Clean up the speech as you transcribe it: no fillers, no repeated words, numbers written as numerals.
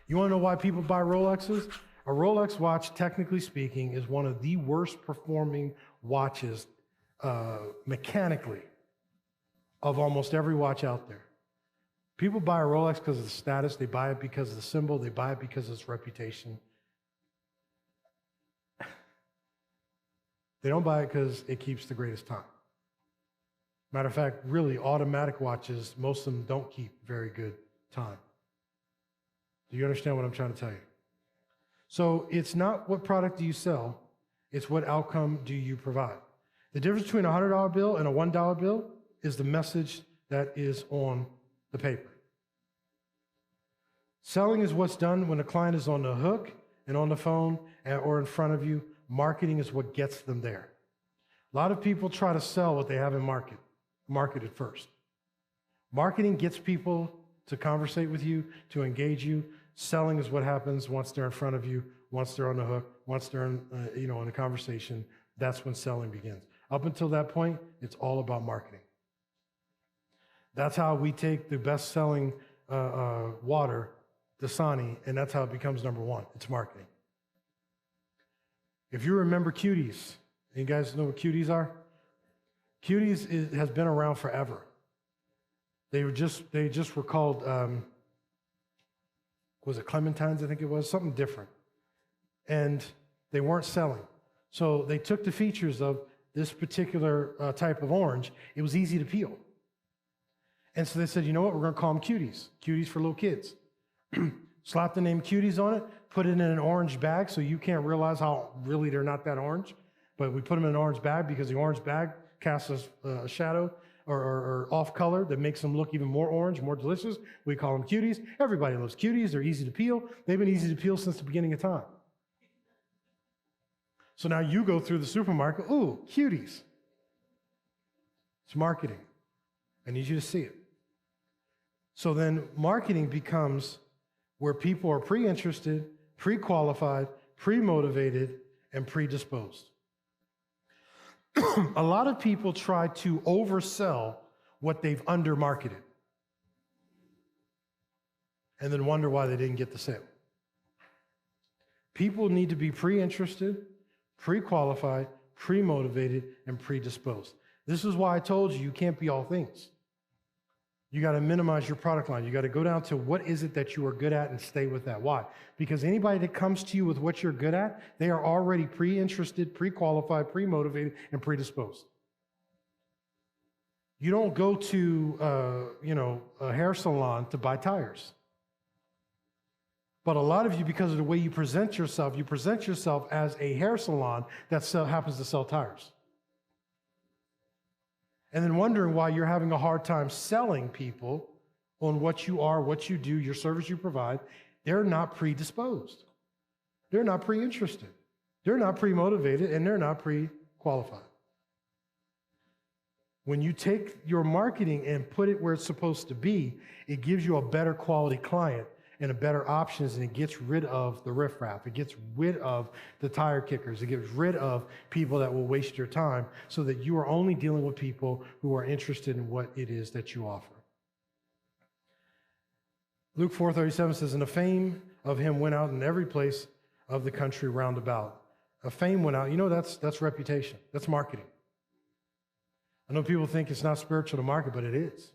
You want to know why people buy Rolexes? A Rolex watch, technically speaking, is one of the worst performing watches mechanically of almost every watch out there. People buy a Rolex because of the status. They buy it because of the symbol. They buy it because of its reputation. They don't buy it because it keeps the greatest time. Matter of fact, really, automatic watches, most of them don't keep very good time. Do you understand what I'm trying to tell you? So it's not what product do you sell, it's what outcome do you provide. The difference between a $100 bill and a $1 bill is the message that is on the paper. Selling is what's done when the client is on the hook and on the phone or in front of you. Marketing is what gets them there. A lot of people try to sell what they haven't marketed first. Marketing gets people to conversate with you, to engage you. Selling is what happens once they're in front of you, once they're on the hook, once they're in a conversation. That's when selling begins. Up until that point, it's all about marketing. That's how we take the best-selling water, Dasani, and that's how it becomes number one. It's marketing. If you remember Cuties, you guys know what Cuties are? Cuties has been around forever. They just were called, was it Clementines, I think it was, something different. And they weren't selling. So they took the features of this particular type of orange. It was easy to peel. And so they said, you know what, we're going to call them Cuties. Cuties for little kids. Slap the name Cuties on it, put it in an orange bag so you can't realize how really they're not that orange. But we put them in an orange bag because the orange bag casts a shadow or off color that makes them look even more orange, more delicious. We call them Cuties. Everybody loves Cuties. They're easy to peel. They've been easy to peel since the beginning of time. So now you go through the supermarket, ooh, Cuties. It's marketing. I need you to see it. So then marketing becomes where people are pre-interested, pre-qualified, pre-motivated, and predisposed. A lot of people try to oversell what they've under-marketed and then wonder why they didn't get the sale. People need to be pre-interested, pre-qualified, pre-motivated, and predisposed. This is why I told you can't be all things. You got to minimize your product line. You got to go down to what is it that you are good at and stay with that. Why? Because anybody that comes to you with what you're good at, they are already pre-interested, pre-qualified, pre-motivated, and predisposed. You don't go to, a hair salon to buy tires. But a lot of you, because of the way you present yourself as a hair salon that happens to sell tires. And then wondering why you're having a hard time selling people on what you are, what you do, your service you provide. They're not predisposed. They're not pre-interested. They're not pre-motivated, and they're not pre-qualified. When you take your marketing and put it where it's supposed to be, it gives you a better quality client and a better options, and it gets rid of the riffraff. It gets rid of the tire kickers. It gets rid of people that will waste your time so that you are only dealing with people who are interested in what it is that you offer. Luke 4:37 says, and the fame of him went out in every place of the country round about. A fame went out. You know, that's reputation. That's marketing. I know people think it's not spiritual to market, but it is.